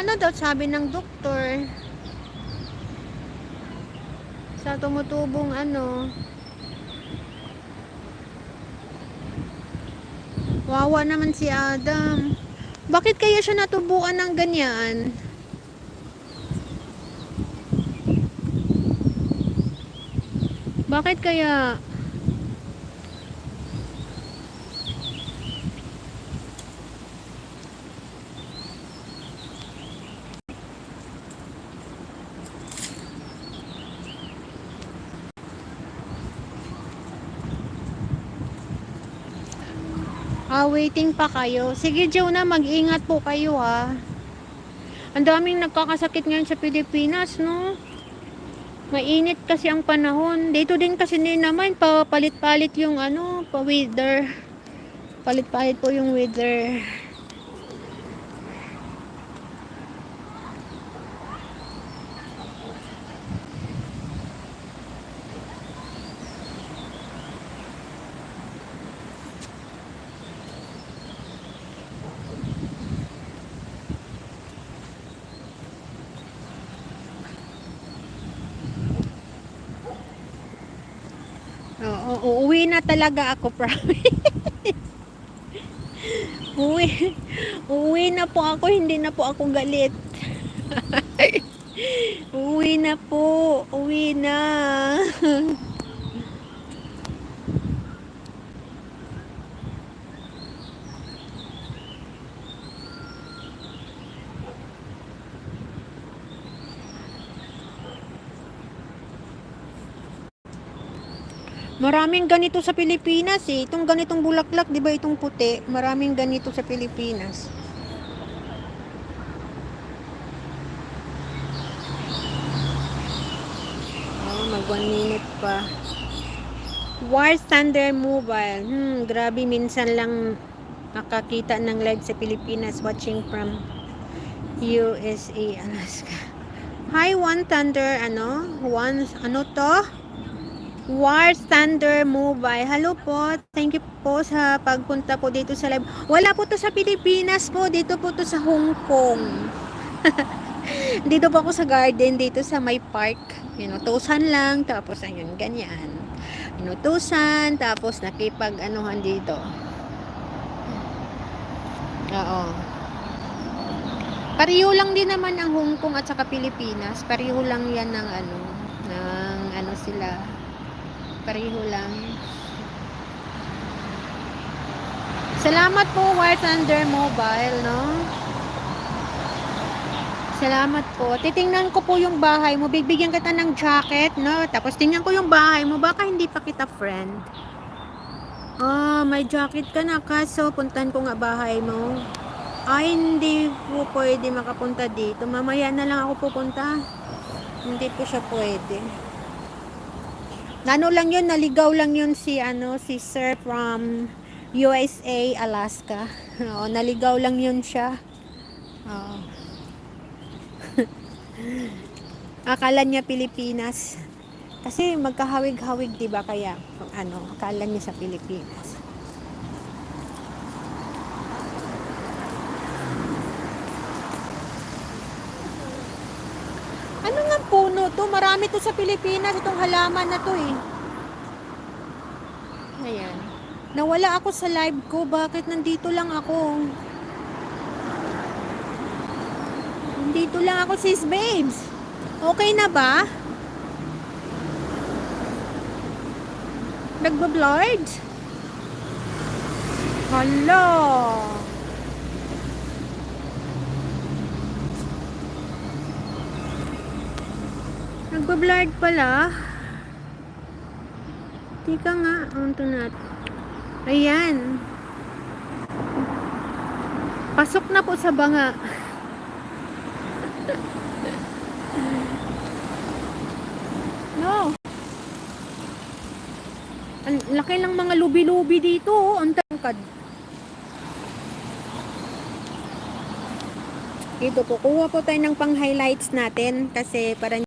Ano daw sabi ng doktor? Sa tumutubong ano, wawa naman si Adam. Bakit kaya siya natubuan ng ganyan? Bakit kaya? Waiting pa kayo. Sige, Jonah, mag-ingat po kayo ha. Ang daming nagkakasakit ngayon sa Pilipinas, no? Mainit kasi ang panahon. Dito din kasi din naman, papalit-palit yung ano, pa-weather. Palit-palit po yung weather. Oo, uuwi na talaga ako, promise. Uwi, uwi na po ako, hindi na po ako galit. Uwi na po, uwi na. Maraming ganito sa Pilipinas eh. Itong ganitong bulaklak, 'di ba itong puti? Maraming ganito sa Pilipinas. Oh, mag 1 minute pa. War Thunder Mobile. Grabe, minsan lang nakakita ng live sa Pilipinas, watching from USA, Alaska. Hi, One Thunder, ano to? War Thunder Mobile. Hello po. Thank you po sa pagpunta po dito sa live. Wala po to sa Pilipinas po. Dito po to sa Hong Kong. Dito po ako sa garden. Dito sa may park. Inutusan lang. Tapos ayun, ganyan. Inutusan. Tapos nakipag-anuhan dito. Oo. Pareho lang din naman ang Hong Kong at saka Pilipinas. Pareho lang yan ng ano sila. Pareho lang. Salamat po, War Thunder Mobile, no? Salamat po. Titingnan ko po yung bahay mo. Bibigyan kita ng jacket, no? Tapos tingnan ko yung bahay mo. Baka hindi pa kita friend. May jacket ka na. Kaso, puntan ko nga bahay mo. Hindi po pwede makapunta dito. Mamaya na lang ako pupunta. Hindi po siya pwede. Ano lang yun, naligaw lang yun si Sir from USA, Alaska. Oo, naligaw lang yun siya. Oo. Akala niya Pilipinas. Kasi magkahawig-hawig, 'di ba? Kaya akala niya sa Pilipinas. Ano nga puno to? Marami to sa Pilipinas, itong halaman na to eh. Ayan. Nawala ako sa live ko. Bakit nandito lang ako? Nandito lang ako, sis babes. Okay na ba? Nagbablurred? Hala. Nagbablurred pala. Tika nga. Ito natin. Ayan. Pasok na po sa banga. No. Ang laki lang mga lubi-lubi dito. Ang tangkad. Dito, kukuha po tayo ng pang-highlights natin. Kasi para